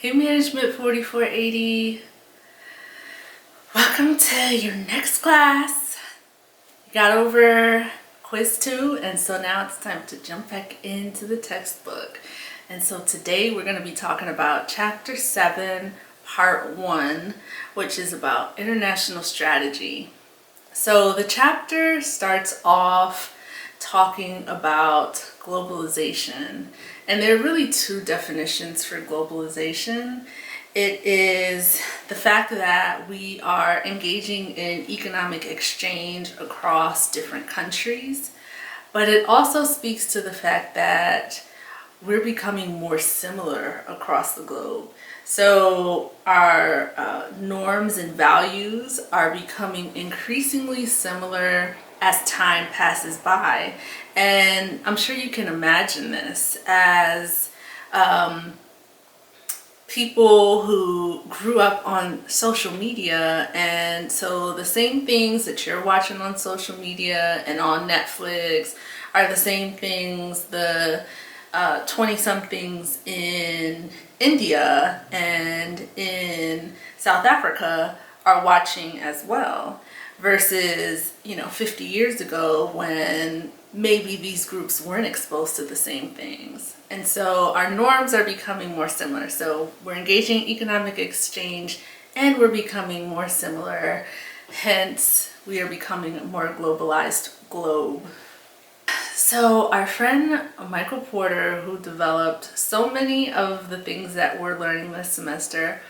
Hey Management 4480, welcome to your next class. You got over quiz 2 and so now it's time to jump back into the textbook. And so today we're going to be talking about chapter 7 part 1, which is about international strategy. So the chapter starts off talking about globalization. And there are really two definitions for globalization. It is the fact that we are engaging in economic exchange across different countries, but it also speaks to the fact that we're becoming more similar across the globe. So our norms and values are becoming increasingly similar as time passes by. And I'm sure you can imagine this as people who grew up on social media, and so the same things that you're watching on social media and on Netflix are the same things the 20-somethings in India and in South Africa are watching as well, versus 50 years ago when maybe these groups weren't exposed to the same things. And so our norms are becoming more similar. So we're engaging in economic exchange and we're becoming more similar. Hence, we are becoming a more globalized globe. So our friend Michael Porter, who developed so many of the things that we're learning this semester,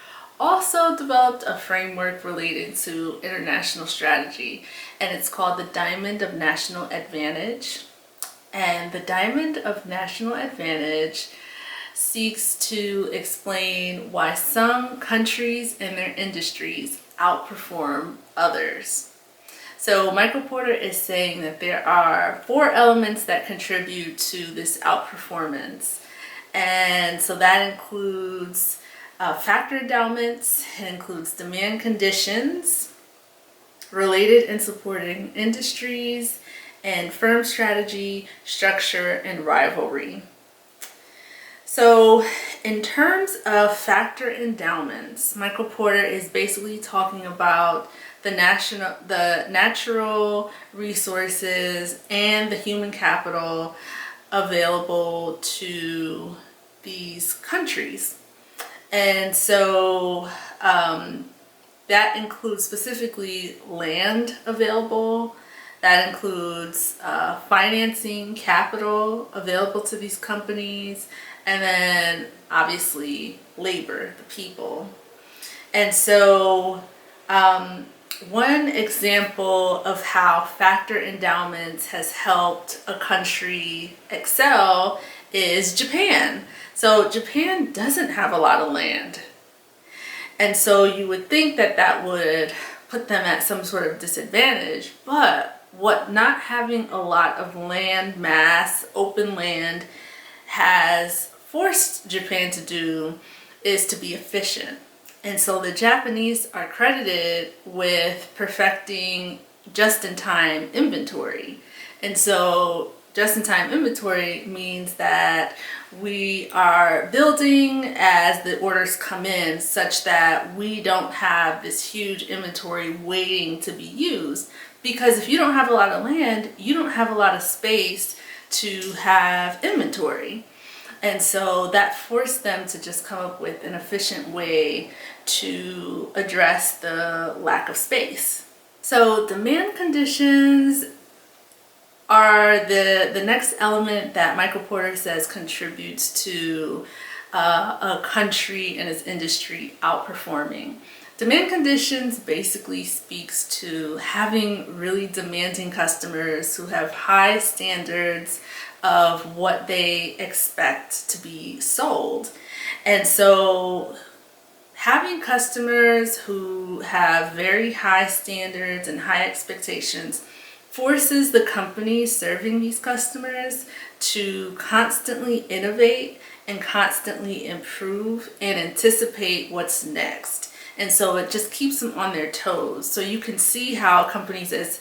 also developed a framework related to international strategy, and it's called the Diamond of National Advantage. And the Diamond of National Advantage seeks to explain why some countries and their industries outperform others. So Michael Porter is saying that there are 4 elements that contribute to this outperformance. And so that includes factor endowments, it includes demand conditions, related and supporting industries, and firm strategy, structure, and rivalry. So in terms of factor endowments, Michael Porter is basically talking about the natural resources and the human capital available to these countries. And so that includes specifically land available. That includes financing, capital available to these companies, and then obviously labor, the people. And so one example of how factor endowments has helped a country excel is Japan. So Japan doesn't have a lot of land. And so you would think that that would put them at some sort of disadvantage, but what not having a lot of land mass, open land, has forced Japan to do is to be efficient. And so the Japanese are credited with perfecting just-in-time inventory. And so just-in-time inventory means that we are building as the orders come in, such that we don't have this huge inventory waiting to be used. Because if you don't have a lot of land, you don't have a lot of space to have inventory. And so that forced them to just come up with an efficient way to address the lack of space. So demand conditions are the next element that Michael Porter says contributes to a country and its industry outperforming. Demand conditions basically speaks to having really demanding customers who have high standards of what they expect to be sold. And so having customers who have very high standards and high expectations forces the companies serving these customers to constantly innovate and constantly improve and anticipate what's next. And so it just keeps them on their toes. So you can see how companies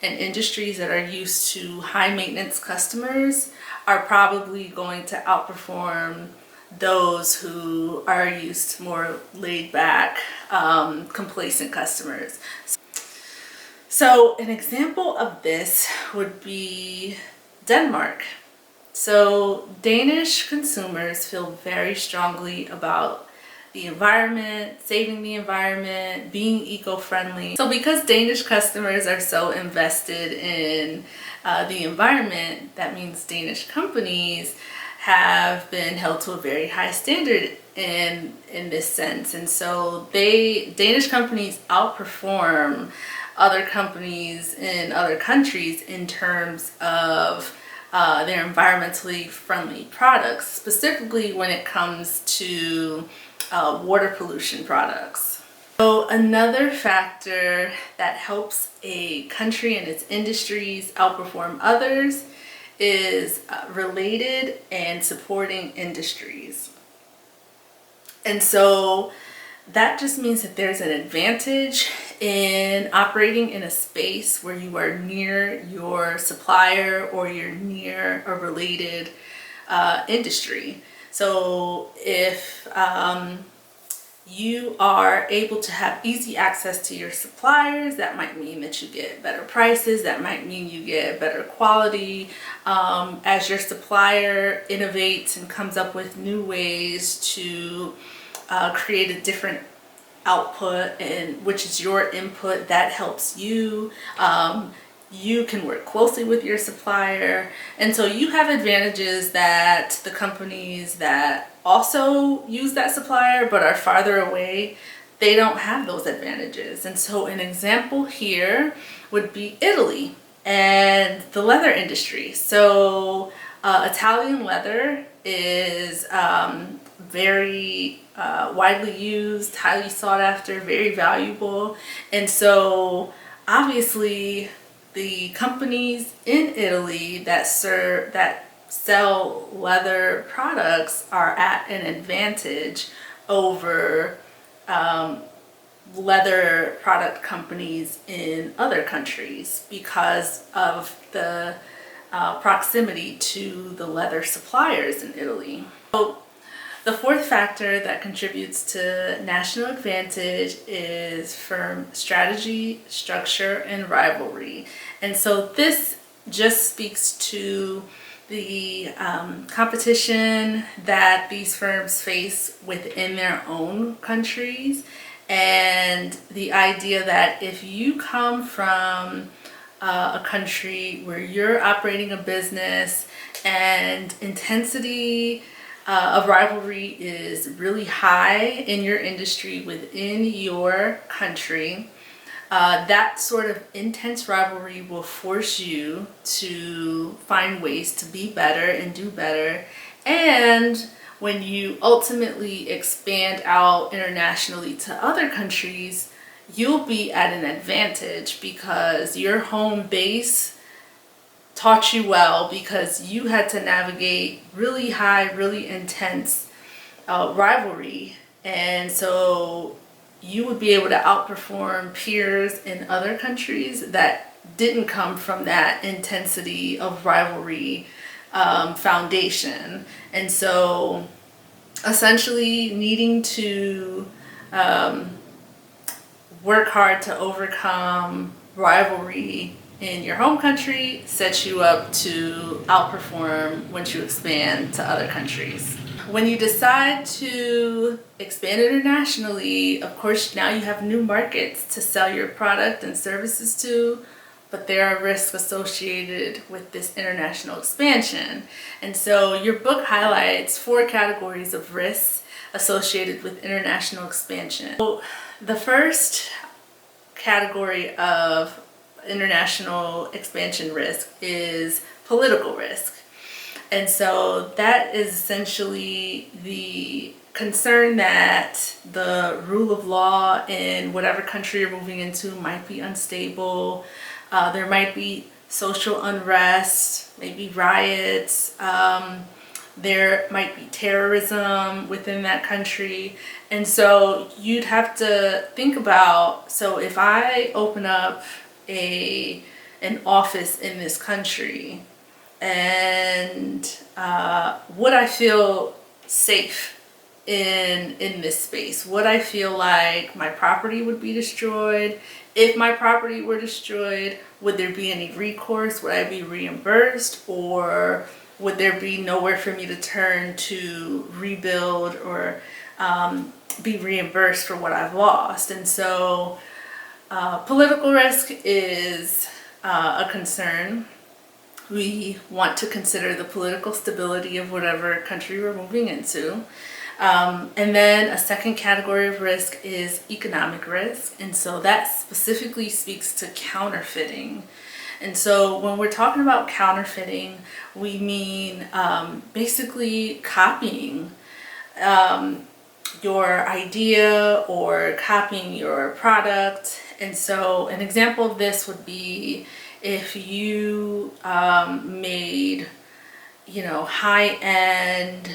and industries that are used to high maintenance customers are probably going to outperform those who are used to more laid back, complacent customers. So an example of this would be Denmark. So Danish consumers feel very strongly about the environment, saving the environment, being eco-friendly. So because Danish customers are so invested in the environment, that means Danish companies have been held to a very high standard in this sense. And so Danish companies outperform other companies in other countries in terms of their environmentally friendly products, specifically when it comes to water pollution products. So another factor that helps a country and its industries outperform others is related and supporting industries. And so that just means that there's an advantage in operating in a space where you are near your supplier or you're near a related industry. So if you are able to have easy access to your suppliers, that might mean that you get better prices, that might mean you get better quality. As your supplier innovates and comes up with new ways to create a different output, and which is your input, that helps you. You can work closely with your supplier, and so you have advantages that the companies that also use that supplier but are farther away, they don't have those advantages. And so an example here would be Italy and the leather industry. So Italian leather is very widely used, highly sought after, very valuable. And so obviously the companies in Italy that sell leather products are at an advantage over leather product companies in other countries because of the proximity to the leather suppliers in Italy. So the fourth factor that contributes to national advantage is firm strategy, structure, and rivalry. And so this just speaks to the competition that these firms face within their own countries, and the idea that if you come from a country where you're operating a business and intensity of rivalry is really high in your industry within your country, that sort of intense rivalry will force you to find ways to be better and do better. And when you ultimately expand out internationally to other countries, you'll be at an advantage because your home base taught you well, because you had to navigate really high, really intense rivalry. And so you would be able to outperform peers in other countries that didn't come from that intensity of rivalry foundation. And so essentially needing to work hard to overcome rivalry in your home country sets you up to outperform once you expand to other countries. When you decide to expand internationally, of course, now you have new markets to sell your product and services to, but there are risks associated with this international expansion. And so your book highlights 4 categories of risks associated with international expansion. So the first category of international expansion risk is political risk. And so that is essentially the concern that the rule of law in whatever country you're moving into might be unstable. There might be social unrest, maybe riots. There might be terrorism within that country. And so you'd have to think about, so if I open up an office in this country, and would I feel safe in this space? Would I feel like my property would be destroyed? If my property were destroyed, would there be any recourse? Would I be reimbursed? Or would there be nowhere for me to turn to rebuild or be reimbursed for what I've lost? And so political risk is a concern. We want to consider the political stability of whatever country we're moving into. And then a second category of risk is economic risk. And so that specifically speaks to counterfeiting. And so when we're talking about counterfeiting, we mean basically copying your idea or copying your product. And so an example of this would be if you made, high-end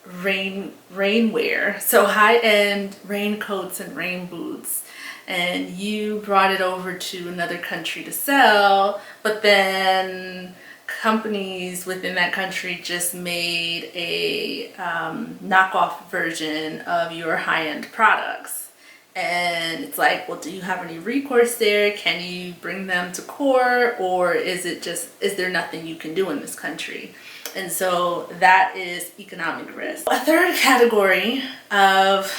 rainwear, so high-end raincoats and rain boots, and you brought it over to another country to sell, but then companies within that country just made a knockoff version of your high-end products. And it's like, well, do you have any recourse there? Can you bring them to court? Or is there nothing you can do in this country? And so that is economic risk. A third category of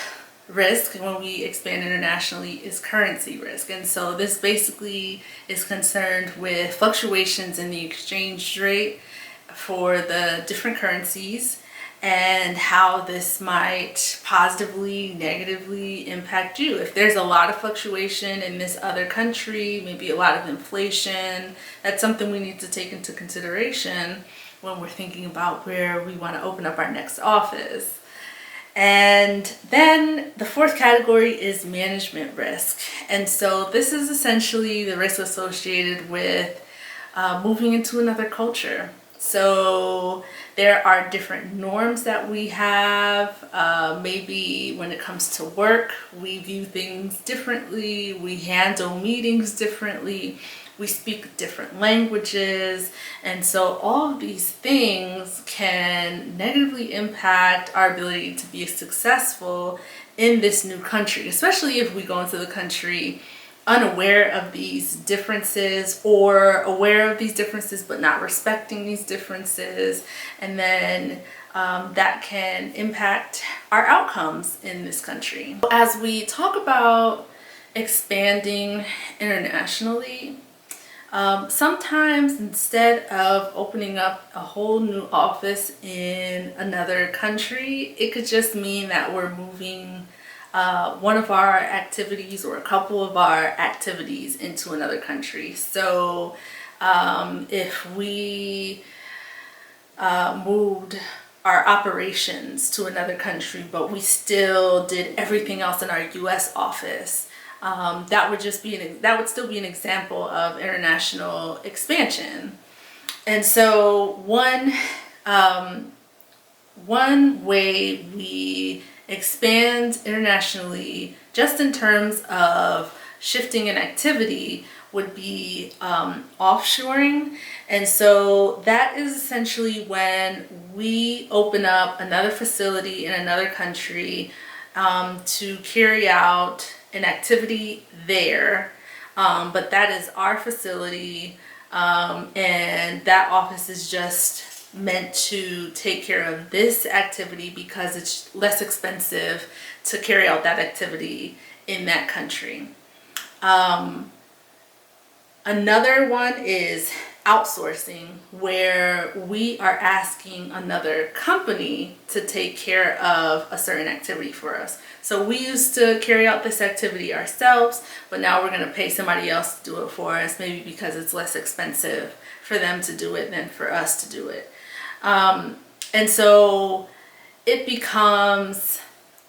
risk when we expand internationally is currency risk. And so this basically is concerned with fluctuations in the exchange rate for the different currencies and how this might positively, negatively impact you. If there's a lot of fluctuation in this other country, maybe a lot of inflation, that's something we need to take into consideration when we're thinking about where we want to open up our next office. And then the fourth category is management risk. And so this is essentially the risk associated with moving into another culture. So there are different norms that we have. Maybe when it comes to work, we view things differently. We handle meetings differently. We speak different languages. And so all of these things can negatively impact our ability to be successful in this new country, especially if we go into the country unaware of these differences or aware of these differences but not respecting these differences. And then that can impact our outcomes in this country. As we talk about expanding internationally, sometimes instead of opening up a whole new office in another country, it could just mean that we're moving one of our activities or a couple of our activities into another country. So if we moved our operations to another country, but we still did everything else in our US office, that would still be an example of international expansion. And so one way we expand internationally, just in terms of shifting an activity, would be offshoring. And so that is essentially when we open up another facility in another country to carry out an activity there, but that is our facility, and that office is just meant to take care of this activity because it's less expensive to carry out that activity in that country. Another one is outsourcing, where we are asking another company to take care of a certain activity for us. So we used to carry out this activity ourselves, but now we're going to pay somebody else to do it for us, maybe because it's less expensive for them to do it than for us to do it. And so it becomes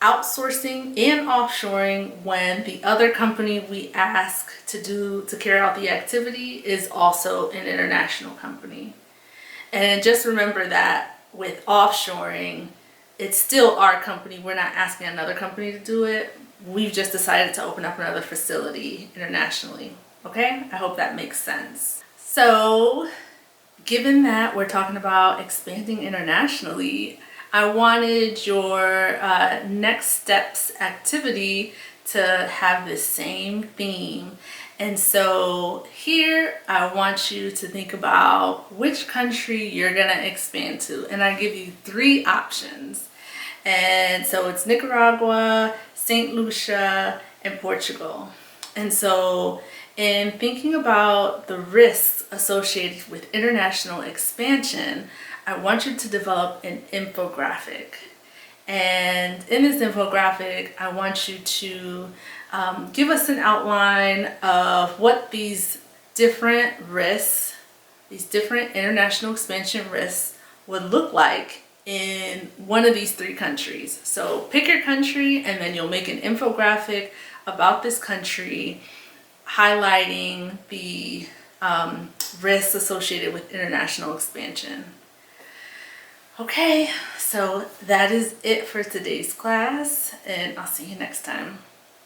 outsourcing and offshoring when the other company we ask to carry out the activity is also an international company. And just remember that with offshoring, it's still our company. We're not asking another company to do it. We've just decided to open up another facility internationally. Okay? I hope that makes sense. So given that we're talking about expanding internationally, I wanted your next steps activity to have the same theme. And so here I want you to think about which country you're gonna expand to. And I give you 3 options. And so it's Nicaragua, St. Lucia, and Portugal. And so in thinking about the risks associated with international expansion, I want you to develop an infographic. And in this infographic, I want you to give us an outline of what these different risks, these different international expansion risks would look like in one of these 3 countries. So pick your country and then you'll make an infographic about this country highlighting the risks associated with international expansion. Okay, so that is it for today's class, and I'll see you next time.